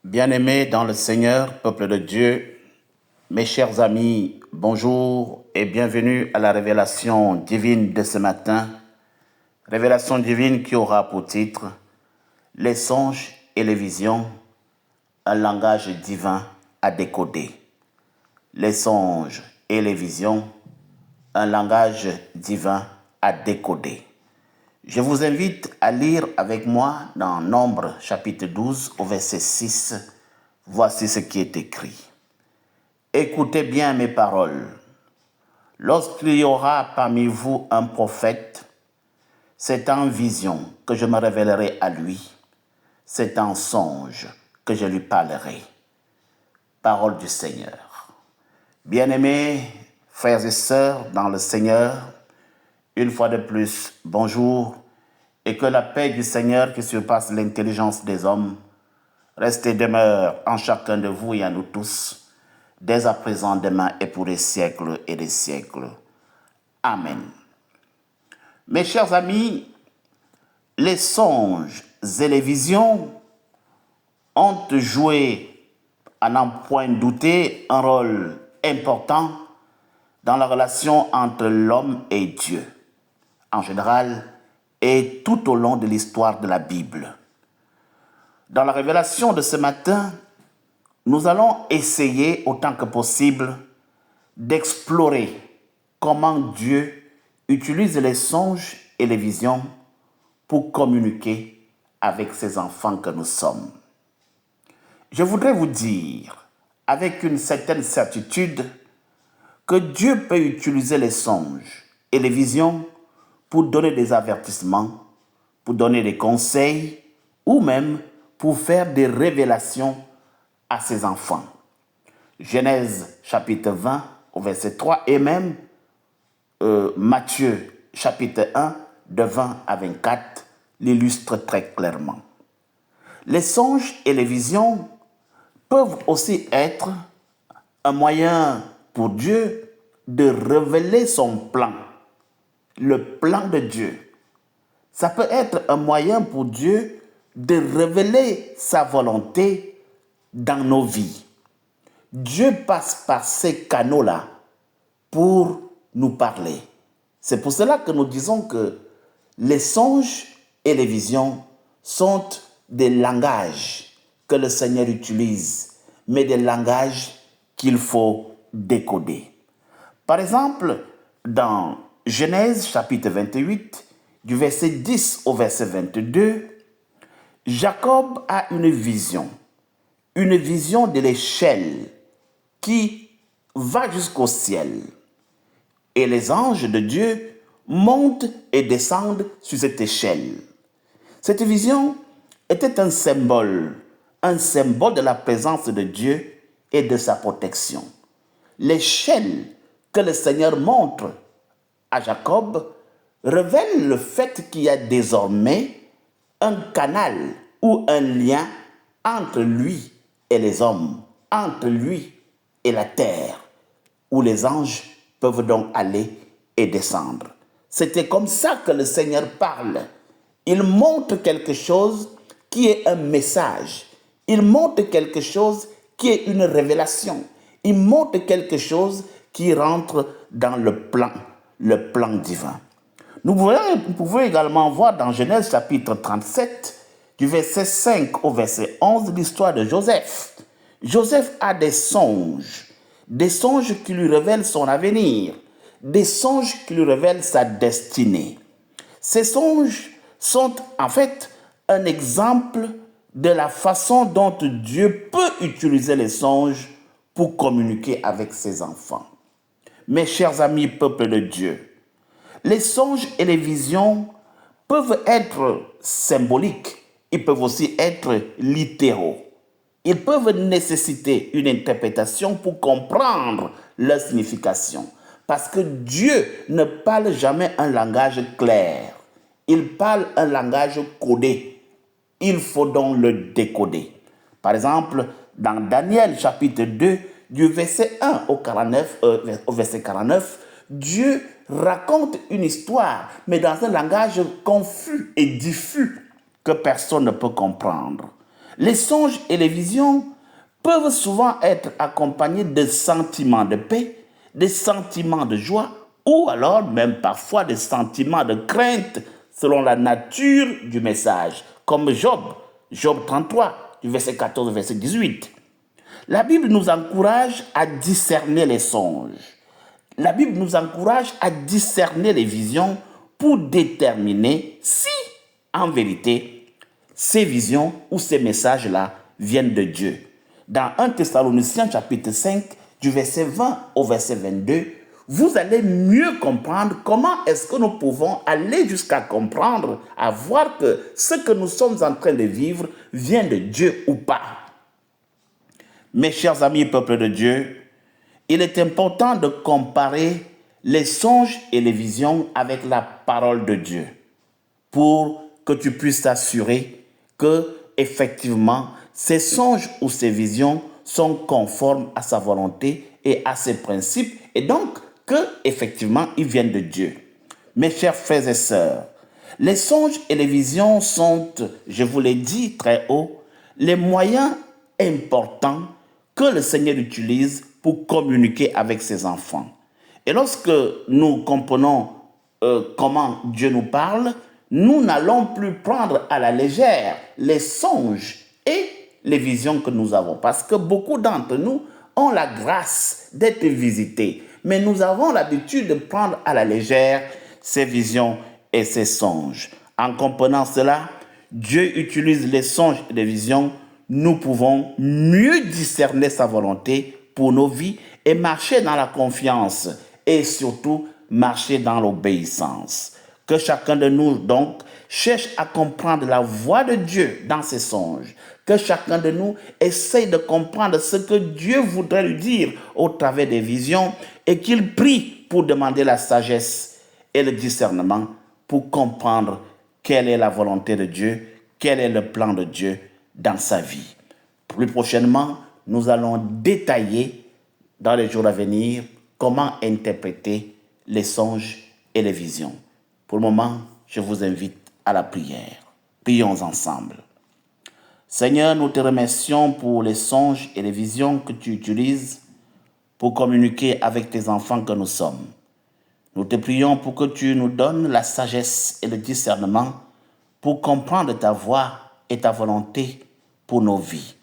Bien-aimés dans le Seigneur, peuple de Dieu, mes chers amis, bonjour et bienvenue à la révélation divine de ce matin. Révélation divine qui aura pour titre « Les songes et les visions, un langage divin à décoder ». Les songes et les visions, un langage divin à décoder. Je vous invite à lire avec moi dans Nombre chapitre 12 au verset 6. Voici ce qui est écrit. Écoutez bien mes paroles. Lorsqu'il y aura parmi vous un prophète, c'est en vision que je me révélerai à lui. C'est en songe que je lui parlerai. Parole du Seigneur. Bien-aimés, frères et sœurs dans le Seigneur, une fois de plus, bonjour, et que la paix du Seigneur qui surpasse l'intelligence des hommes reste et demeure en chacun de vous et en nous tous, dès à présent, demain et pour les siècles et les siècles. Amen. Mes chers amis, les songes et les visions ont joué, à n'en point douter, un rôle important dans la relation entre l'homme et Dieu, en général, et tout au long de l'histoire de la Bible. Dans la révélation de ce matin, nous allons essayer autant que possible d'explorer comment Dieu utilise les songes et les visions pour communiquer avec ses enfants que nous sommes. Je voudrais vous dire, avec une certaine certitude, que Dieu peut utiliser les songes et les visions pour donner des avertissements, pour donner des conseils ou même pour faire des révélations à ses enfants. Genèse chapitre 20 au verset 3 et même Matthieu chapitre 1 de 20 à 24 l'illustrent très clairement. Les songes et les visions peuvent aussi être un moyen pour Dieu de révéler son plan, le plan de Dieu. Ça peut être un moyen pour Dieu de révéler sa volonté dans nos vies. Dieu passe par ces canaux-là pour nous parler. C'est pour cela que nous disons que les songes et les visions sont des langages que le Seigneur utilise, mais des langages qu'il faut décoder. Par exemple, dans Genèse chapitre 28, du verset 10 au verset 22, Jacob a une vision de l'échelle qui va jusqu'au ciel. Et les anges de Dieu montent et descendent sur cette échelle. Cette vision était un symbole de la présence de Dieu et de sa protection. L'échelle que le Seigneur montre à Jacob révèle le fait qu'il y a désormais un canal ou un lien entre lui et les hommes, entre lui et la terre, où les anges peuvent donc aller et descendre. C'était comme ça que le Seigneur parle. Il montre quelque chose qui est un message. Il montre quelque chose qui est une révélation. Il montre quelque chose qui rentre dans le plan divin. Nous pouvons également voir dans Genèse chapitre 37, du verset 5 au verset 11, l'histoire de Joseph. Joseph a des songes qui lui révèlent son avenir, des songes qui lui révèlent sa destinée. Ces songes sont en fait un exemple de la façon dont Dieu peut utiliser les songes pour communiquer avec ses enfants. Mes chers amis, peuple de Dieu, les songes et les visions peuvent être symboliques, ils peuvent aussi être littéraux. Ils peuvent nécessiter une interprétation pour comprendre leur signification. Parce que Dieu ne parle jamais un langage clair. Il parle un langage codé. Il faut donc le décoder. Par exemple, dans Daniel chapitre 2, du verset 1 au verset 49, Dieu raconte une histoire, mais dans un langage confus et diffus que personne ne peut comprendre. Les songes et les visions peuvent souvent être accompagnés de sentiments de paix, des sentiments de joie ou alors même parfois des sentiments de crainte selon la nature du message, comme Job 33, du verset 14 au verset 18. La Bible nous encourage à discerner les songes. La Bible nous encourage à discerner les visions pour déterminer si, en vérité, ces visions ou ces messages-là viennent de Dieu. Dans 1 Thessaloniciens chapitre 5, du verset 20 au verset 22, vous allez mieux comprendre comment est-ce que nous pouvons aller jusqu'à comprendre, à voir que ce que nous sommes en train de vivre vient de Dieu ou pas. Mes chers amis, peuple de Dieu, il est important de comparer les songes et les visions avec la parole de Dieu pour que tu puisses t'assurer que, effectivement, ces songes ou ces visions sont conformes à sa volonté et à ses principes, et donc que, effectivement, ils viennent de Dieu. Mes chers frères et sœurs, les songes et les visions sont, je vous l'ai dit très haut, les moyens importants que le Seigneur utilise pour communiquer avec ses enfants. Et lorsque nous comprenons comment Dieu nous parle, nous n'allons plus prendre à la légère les songes et les visions que nous avons. Parce que beaucoup d'entre nous ont la grâce d'être visités. Mais nous avons l'habitude de prendre à la légère ces visions et ces songes. En comprenant cela, Dieu utilise les songes et les visions. Nous pouvons mieux discerner sa volonté pour nos vies et marcher dans la confiance et surtout marcher dans l'obéissance. Que chacun de nous, donc, cherche à comprendre la voix de Dieu dans ses songes. Que chacun de nous essaye de comprendre ce que Dieu voudrait lui dire au travers des visions et qu'il prie pour demander la sagesse et le discernement pour comprendre quelle est la volonté de Dieu, quel est le plan de Dieu dans sa vie. Plus prochainement, nous allons détailler dans les jours à venir comment interpréter les songes et les visions. Pour le moment, je vous invite à la prière. Prions ensemble. Seigneur, nous te remercions pour les songes et les visions que tu utilises pour communiquer avec tes enfants que nous sommes. Nous te prions pour que tu nous donnes la sagesse et le discernement pour comprendre ta voix et ta volonté pour nos vies.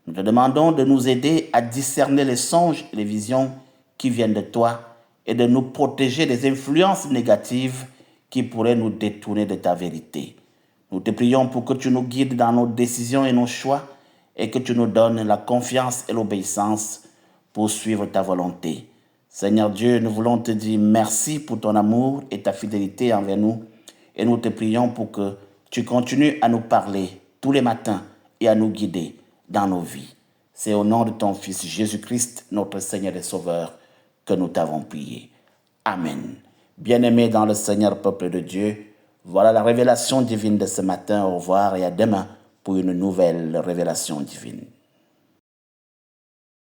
Nous te demandons de nous aider à discerner les songes et les visions qui viennent de toi et de nous protéger des influences négatives qui pourraient nous détourner de ta vérité. Nous te prions pour que tu nous guides dans nos décisions et nos choix et que tu nous donnes la confiance et l'obéissance pour suivre ta volonté. Seigneur Dieu, nous voulons te dire merci pour ton amour et ta fidélité envers nous et nous te prions pour que tu continues à nous parler tous les matins et à nous guider dans nos vies. C'est au nom de ton Fils Jésus-Christ, notre Seigneur et Sauveur, que nous t'avons prié. Amen. Bien-aimés dans le Seigneur, peuple de Dieu, voilà la révélation divine de ce matin. Au revoir et à demain pour une nouvelle révélation divine.